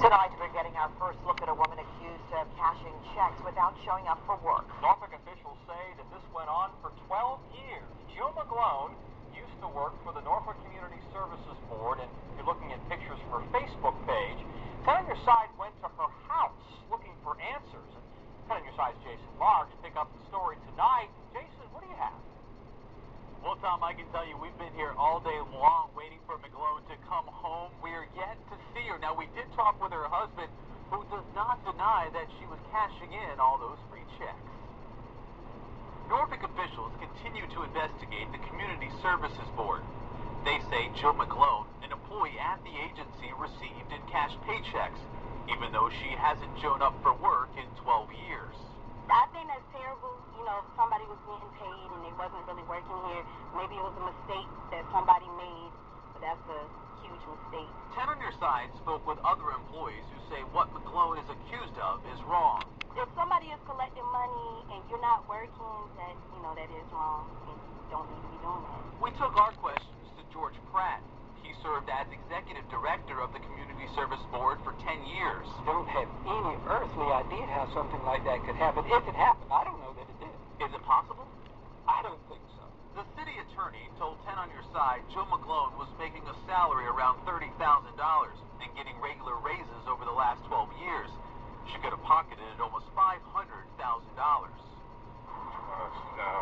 Tonight, we're getting our first look at a woman accused of cashing checks without showing up for work. Norfolk officials say that this went on for 12 years. Jill McGlone used to work for the Norfolk Community Services Board, and if you're looking at pictures from her Facebook page, Ten on Your Side went to her house looking for answers. And Ten on Your Side's Jason Marks pick up the story tonight. Jason, what do you have? Well, Tom, I can tell you we've been here all day long waiting for McGlone to come home. We are yet to see her. Now, we did talk with her husband, who does not deny that she was cashing in all those free checks. Norfolk officials continue to investigate the Community Services Board. They say Jill McGlone, an employee at the agency, received and cashed paychecks, even though she hasn't shown up for work in 12 years. I think that's terrible. You know, if somebody was getting paid and they wasn't really working here, maybe it was a mistake that somebody made, but that's a huge mistake. Ten on Your Side spoke with other employees who say what McGlone is accused of is wrong. If somebody is collecting money and you're not working, that, you know, that is wrong, and you don't need to be doing that. We took our questions to George Pratt. He served as executive director of the Community Service Board for 10 years. Don't have any earthly idea how something like that could happen. If it happened, I don't know that it did. Is it possible? I don't think so. The city attorney told Ten on Your Side Jill McGlone was making a salary around $30,000 and getting regular raises over the last 12 years. She could have pocketed almost $500,000. No.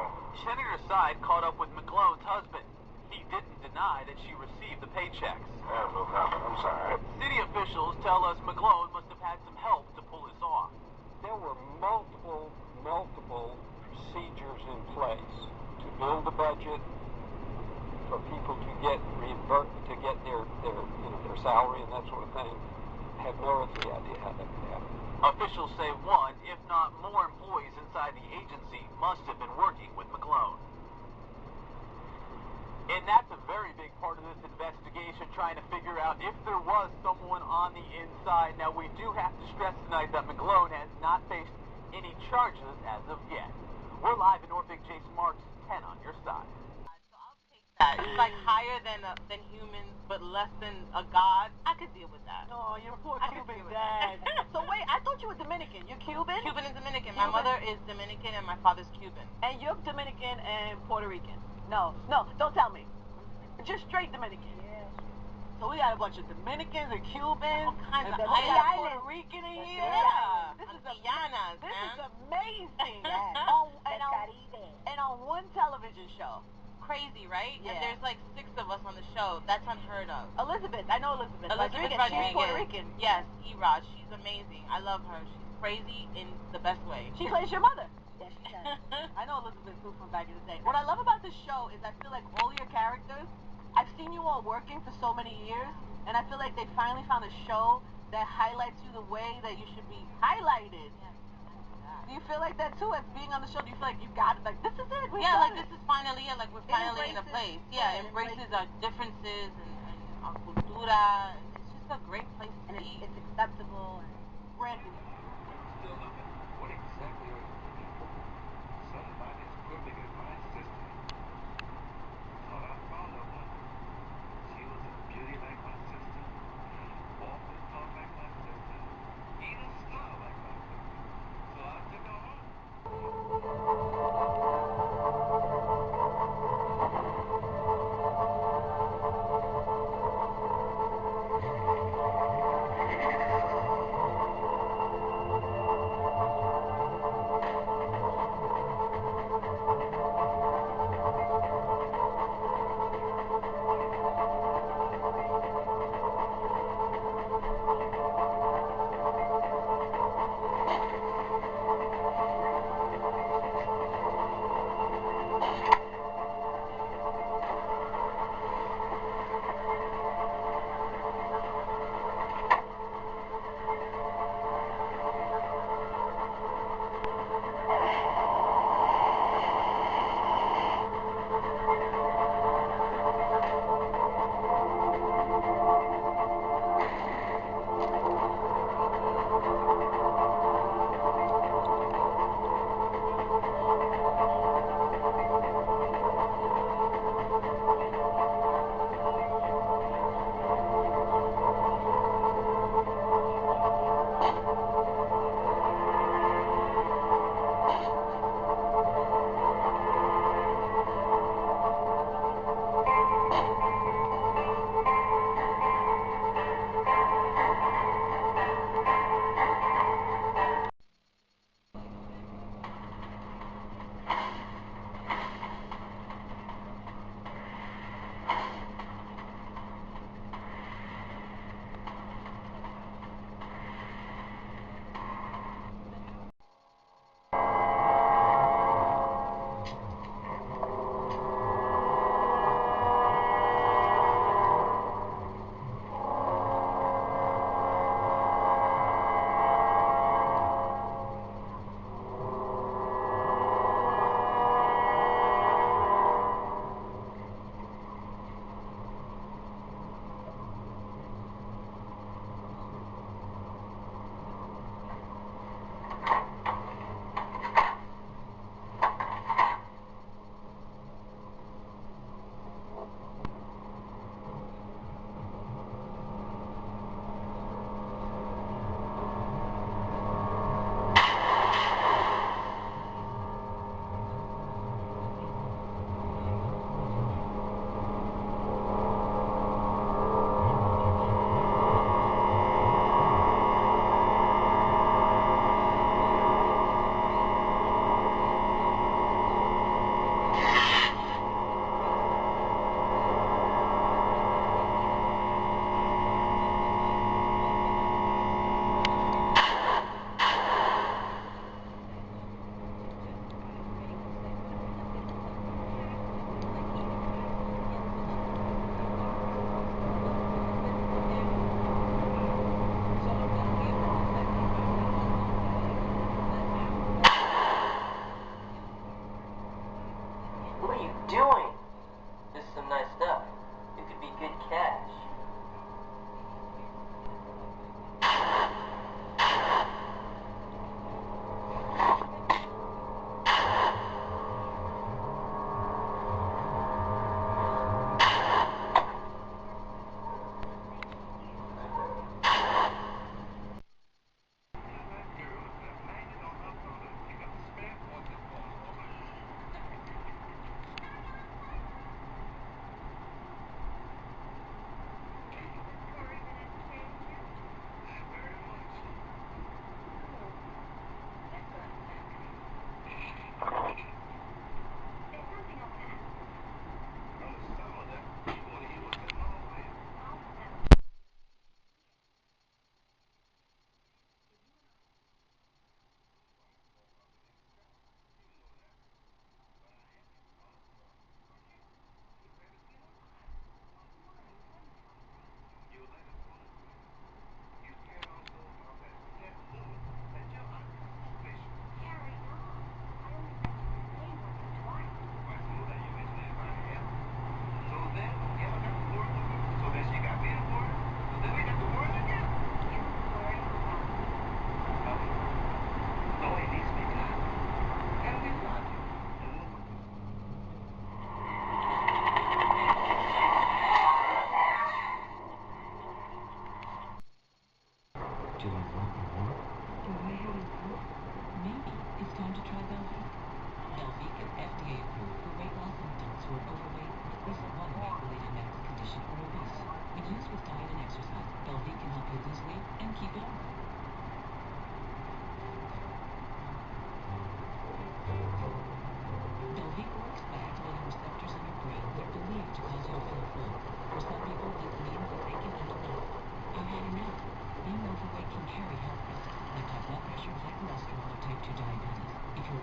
Ten on Your Side caught up with McGlone's husband. He didn't deny that she received the paychecks. No problem. I'm sorry. City officials tell us McGlone must have had some help to pull this off. There were multiple procedures in place to build a budget for people to get their salary and that sort of thing. I have no earthly idea how that could happen. Officials say one, if not more employees inside the agency must have been working with McGlone. And that's a very big part of this investigation, trying to figure out if there was someone on the inside. Now, we do have to stress tonight that McGlone has not faced any charges as of yet. We're live in Norfolk. Jason Marks, 10 on Your Side. So I'll take that. It's like higher than humans, but less than a god. I could deal with that. Oh, your poor I could Cuban deal with dad. that. So wait, I thought you were Dominican. You're Cuban? Cuban and Dominican. My mother is Dominican and my father's Cuban. And you're Dominican and Puerto Rican. No, don't tell me. Just straight Dominican. Yeah. So we got a bunch of Dominicans and Cubans. All kinds and of then we got islands. Puerto Rican in here. Yeah. This is Guianas, This man. is amazing. Caribe. And on one television show. Crazy, right? Yeah. And there's like 6 of us on the show. That's unheard of. Elizabeth, I know Elizabeth. Elizabeth Rodriguez. She's Puerto Rican. Yes, E-Rod. She's amazing. I love her. She's crazy in the best way. She plays your mother. Yes, she does. I know Elizabeth too from back in the day. What I love about this show is I feel like all your characters, I've seen you all working for so many years, and I feel like they finally found a show that highlights you the way that you should be highlighted. Do you feel like that too? As being on the show, do you feel like you got it? Like, this is it? Yeah, like this is finally it. Like we're finally in a embraces- place. Yeah, yeah, embraces our differences and our cultura. And it's just a great place to And be. it's acceptable. Brandon. Still nothing. What exactly are you looking for? Somebody's cribbing in my system. Thought I found her one. She was a beauty like my sister, walked and talk like my sister, even smile like my sister. So I took her home.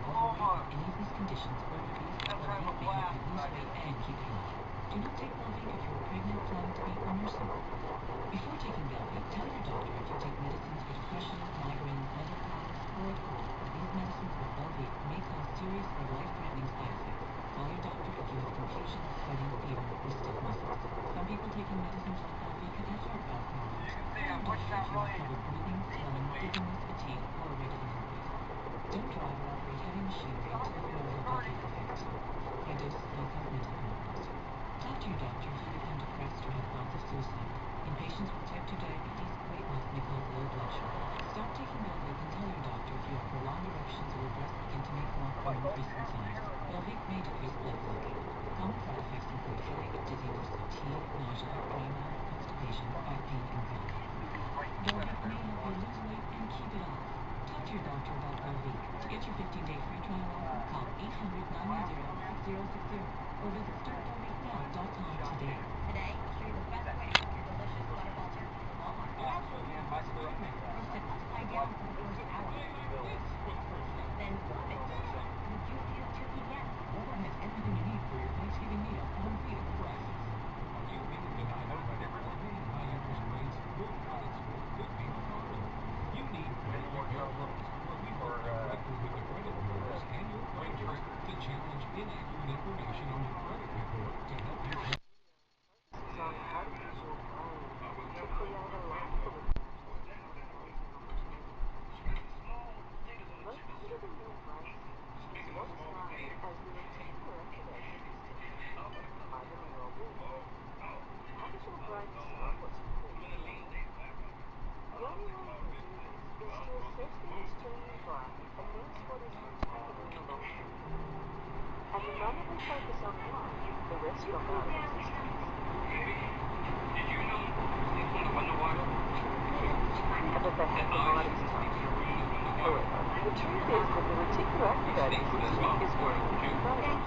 If you have any of these conditions or disease, Belvic may help you lose weight and keep it off. Do not take Belvic if you're pregnant, planning to be, or nursing. Before taking Belvic, tell your doctor if you take medicines for depression, migraine, mental problems, or a cold, that these medicines or Belvic may cause serious or life-threatening side effects. Call your doctor if you have confusion, sweating, fever, or stiff muscles. Some people taking medicines like Belvic can have heart valve problems. Call your doctor if you have trouble breathing, swelling, dizziness, fatigue, or irregular heartbeat. Don't drive or operate heavy machinery until you know the Belvic effect. High doses may cause mental problems. Talk to your doctor if you become depressed or have thoughts of suicide. In patients with type 2 diabetes, weight loss may cause low blood sugar. Stop taking Belvic and tell your doctor if you have prolonged erections or your breasts begin to make lump or increase in size. Belvic may decrease blood flow. Common side effects include headache, dizziness, fatigue, nausea, dry mouth, constipation, back pain, and cough. Belvic may help you lose weight and keep it off. Talk to your doctor about Belvic. To get your 15-day free trial offer, call 800-990-6060 or visit startbelvicnow.com today. Today, I'll show you the best way to make your delicious butterball turkey from Walmart. Absolutely, and by the way, roast it upside down for the first hour. It's perfect. Then flip it. The juiciest turkey yet. Walmart has everything you need for your Thanksgiving meal at unbeatable prices. Are you ready to find out that everyone paying high interest rates will not export could be the problem? You need credit repair pros, where we work directly with the credit bureaus and your creditors to challenge inaccurate information on your credit report to help you. On how to use your brain to create a life full of located in your brain is what is known as the reticular activation system, either in your will. How does your brain decide what's important to you? The only way it can do this is to assess the external environment against what is contained in the logic. And the moment we focus on one, the rest drop out of existence. Did you know it's on the underwater? And that they have the lightest touch. However, the truth is that the reticular activating system is working in your brain.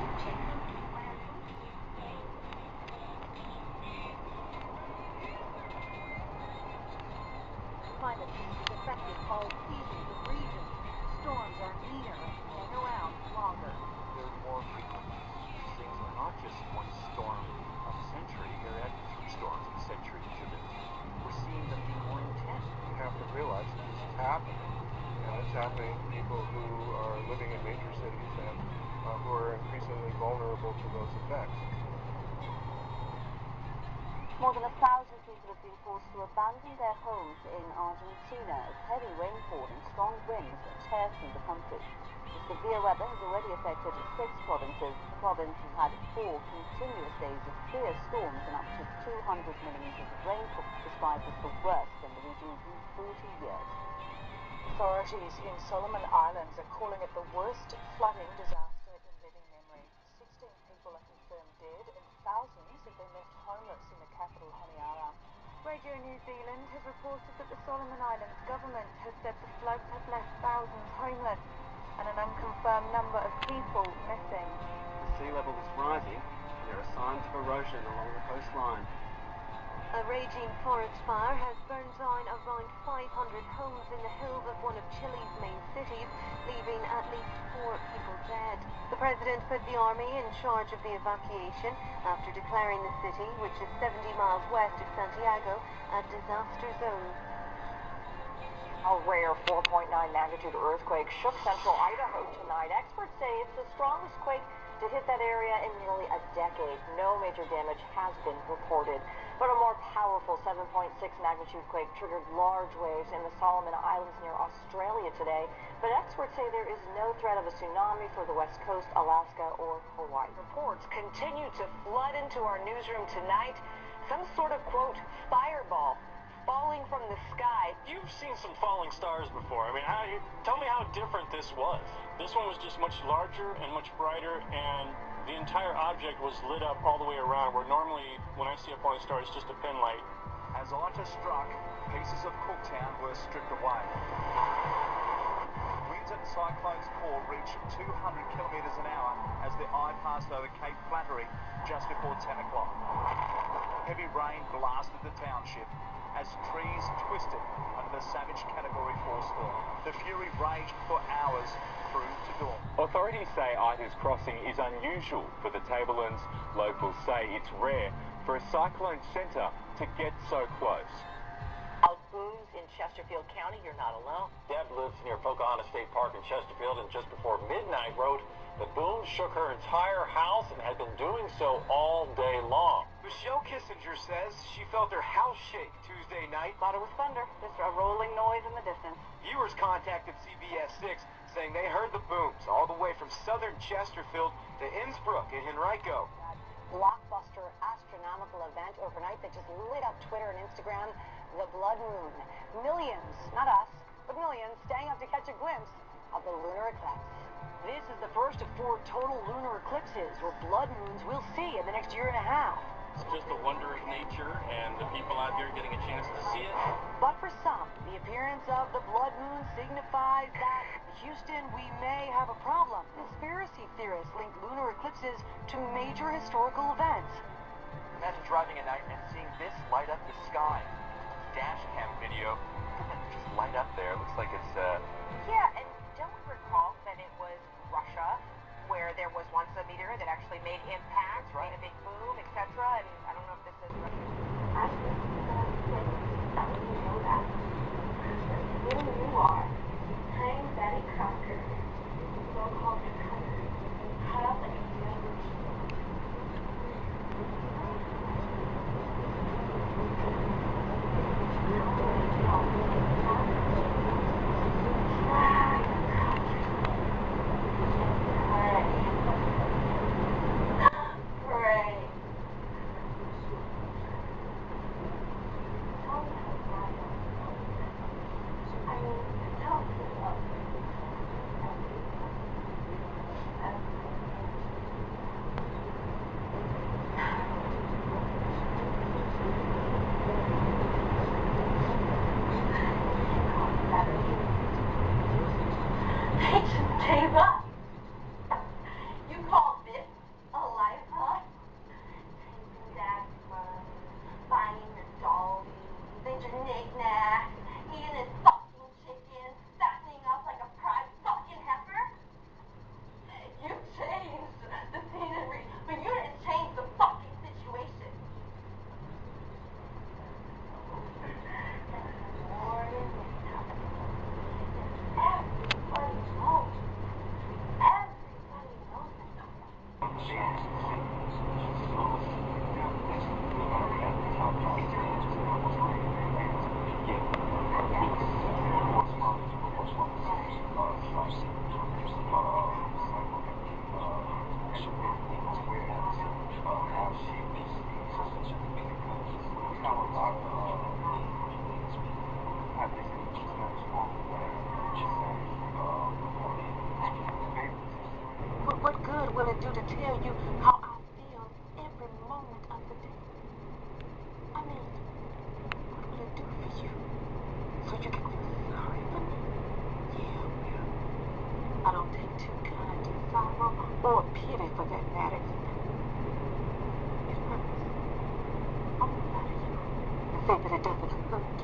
Climate change is affecting all seasons and regions. Storms are meaner and hang around longer. They're more frequent. These things are not just one storm a century. They're at 3 storms a century each of them. We're seeing them be more intense. You have to realize that this is happening, and it's happening to people who are living in major cities and who are increasingly vulnerable to those effects. More than 1,000 people have been forced to abandon their homes in Argentina as heavy rainfall and strong winds tear through the country. The severe weather has already affected 6 provinces. The province has had 4 continuous days of fierce storms and up to 200 millimeters of rainfall, described as the worst in the region in 40 years. Authorities in Solomon Islands are calling it the worst flooding disaster in living memory. 16 people are confirmed dead and thousands have been left homeless in the capital, Honiara. Radio New Zealand has reported that the Solomon Islands government has said the floods have left thousands homeless and an unconfirmed number of people missing. The sea level is rising and there are signs of erosion along the coastline. A raging forest fire has burned down around 500 homes in the hills of one of Chile's main cities, leaving at least 4 people dead. The president put the army in charge of the evacuation after declaring the city, which is 70 miles west of Santiago, a disaster zone. A rare 4.9 magnitude earthquake shook central Idaho tonight. Experts say it's the strongest quake to hit that area in nearly a decade. No major damage has been reported. But a more powerful 7.6 magnitude quake triggered large waves in the Solomon Islands near Australia today. But experts say there is no threat of a tsunami for the West Coast, Alaska, or Hawaii. Reports continue to flood into our newsroom tonight. Some sort of, quote, fireball falling from the sky. You've seen some falling stars before. I mean, tell me how different this was. This one was just much larger and much brighter, and the entire object was lit up all the way around, where normally when I see a falling star, it's just a pin light. As Ita struck, pieces of Cooktown were stripped away. Winds at cyclone's core reached 200 kilometres an hour as the eye passed over Cape Flattery just before 10 o'clock. Heavy rain blasted the township as trees twisted under the savage Category 4 storm. The fury raged for hours, proved to dawn. Authorities say Ida's crossing is unusual for the tablelands. Locals say it's rare for a cyclone centre to get so close. Booms in Chesterfield County, you're not alone. Deb lives near Pocahontas State Park in Chesterfield, and just before midnight wrote, the boom shook her entire house and had been doing so all day long. Michelle Kissinger says she felt her house shake Tuesday night. Thought it was thunder, just a rolling noise in the distance. Viewers contacted CBS 6 saying they heard the booms all the way from southern Chesterfield to Innsbruck and Henrico. Blockbuster astronomical event overnight that just lit up Twitter and Instagram. The blood moon. Millions, not us, but millions, staying up to catch a glimpse of the lunar eclipse. This is the first of 4 total lunar eclipses, or blood moons, we'll see in the next year and a half. It's just a wonder of nature, and the people out there getting a chance to see it. But for some, the appearance of the blood moon signifies that, Houston, we may have a problem. Conspiracy theorists link lunar eclipses to major historical events. Imagine driving at night and seeing this light up the sky. Dash cam video just light up there. Looks like it's Yeah, and don't we recall that it was Russia where there was once a meteor that actually made impact, made a big boom, etc. And I don't know if this is Russia. You know that. Who you are, playing Betty Crocker, so-called recovery, cut up like a sandwich. Gave up. You call this a life, huh? Taking that money, buying a doll, thinking knick-knack, eating his fucking chicken, fattening up like a prize fucking heifer? You changed the scenery, but you didn't change the fucking situation. More than everybody knows. But what good will it do to tell you how I feel every moment of the day? I mean, what will it do for you? So you can feel sorry for me? Yeah, well, I don't take too kind to sorrow or pity for that matter. It hurts. I won't lie to you and say that it doesn't hurt.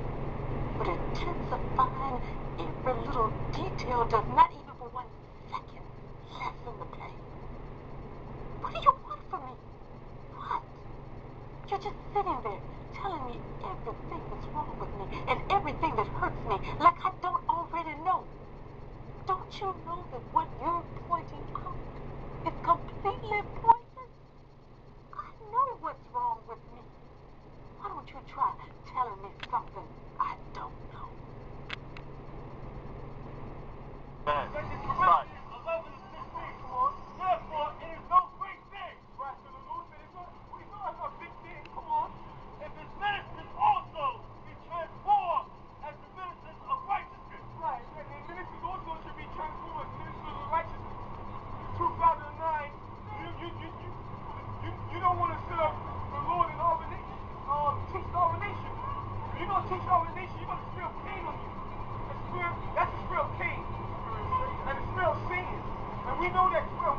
But intensifying every little detail does not even for 1 second lessen the pain. What do you want from me? What? You're just sitting there telling me everything that's wrong with me and everything that hurts me like I don't already know. Don't you know that what you're pointing out is completely pointless? I know what's wrong with me. Why don't you try telling me something I don't know? Man, son. 11 is 16, come on. Therefore, it is no great thing. Right to the Lord, we know it's a big thing, come on. If his ministers also be transformed as the ministers of righteousness. Right, and ministers also should be transformed as ministers of righteousness. In 2009, you don't want to serve the Lord in all the nations. Teach all the nations. If you're going to teach all the nations, you're going to spill Cain on you. That's the spirit of Cain. And the spirit of sin. And we know that spirit